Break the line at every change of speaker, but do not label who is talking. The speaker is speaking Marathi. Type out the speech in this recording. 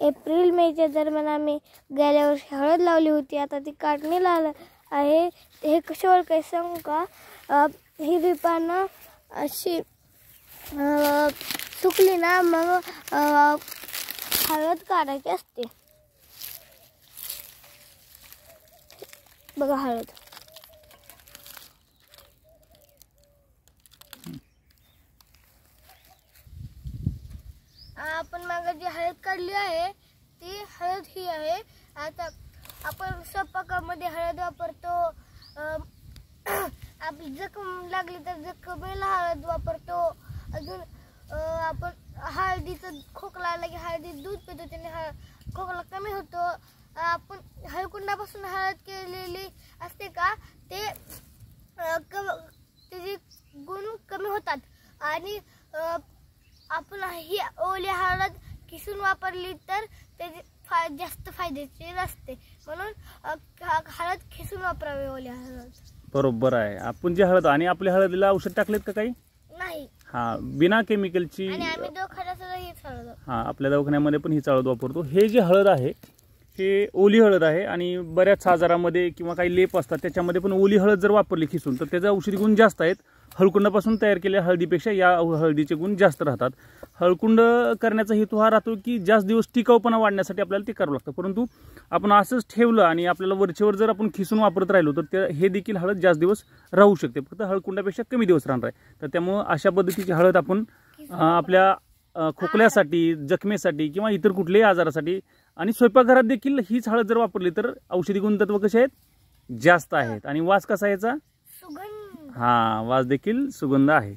एप्रिल मेच्या दरम्यान आम्ही गेल्या वर्षी हळद लावली होती. आता ती काढणीला आहे. हे कशा ओळखायचं सांगू का? ही पानं अशी सुकली ना मग हळद काढायची असते. बघा हळद. आपण मागे जी हळद काढली आहे ती हळद ही आहे. आता आपण स्वयंपाकामध्ये हळद वापरतो. आपली जखम लागली तर जखमेला हळद वापरतो. अजून आपण हळदीचं खोकला आला की हळदीत दूध पितो, त्याने खोकला कमी होतो. आपण हळकुंडापासून हळद केलेली असते का ते त्याचे गुण कमी होतात. आणि आपण ही ओली हळद किसून वापरली तर त्याचे जास्त फायदेशीर असते. म्हणून हळद खिसून वापरावी ओली हळद.
बरोबर आहे. आपण जी हळद आणि आपल्या हळदीला औषध टाकलेत का काही?
नाही.
हा, बिना केमिकलची.
आणि आम्ही दवाखान्यात सुद्धा हीच हळद.
हा, आपल्या दवाखान्यामध्ये पण हीच हळद वापरतो. हे जे हळद आहे हे ओली हळद आहे आणि बऱ्याच आजारामध्ये किंवा काही लेप असतात त्याच्यामध्ये पण ओली हळद जर वापरली खिसून तर त्याचे औषधी गुण जास्त आहेत. हळकुंडापासून तयार केलेल्या हळदीपेक्षा या हळदीचे गुण जास्त राहतात. हळकुंड करण्याचा हेतू हा राहतो की जास्त दिवस टिकाऊपणा वाढण्यासाठी आपल्याला ते करावं लागतं. परंतु आपण असंच ठेवलं आणि आपल्याला वरचेवर जर आपण खिसून वापरत राहिलो तर हे देखील हळद जास्त दिवस राहू शकते, फक्त हळकुंडापेक्षा कमी दिवस राहणार आहे. तर त्यामुळं अशा पद्धतीची हळद आपण आपल्या खोकल्यासाठी, जखमेसाठी किंवा इतर कुठल्याही आजारासाठी आणि स्वयंपाकघरात देखील हीच हळद जर वापरली तर औषधी गुणतत्व कसे आहेत? जास्त आहेत. आणि वास कसा याचा?
सुगंध.
हा, वास देखील सुगंध आहे.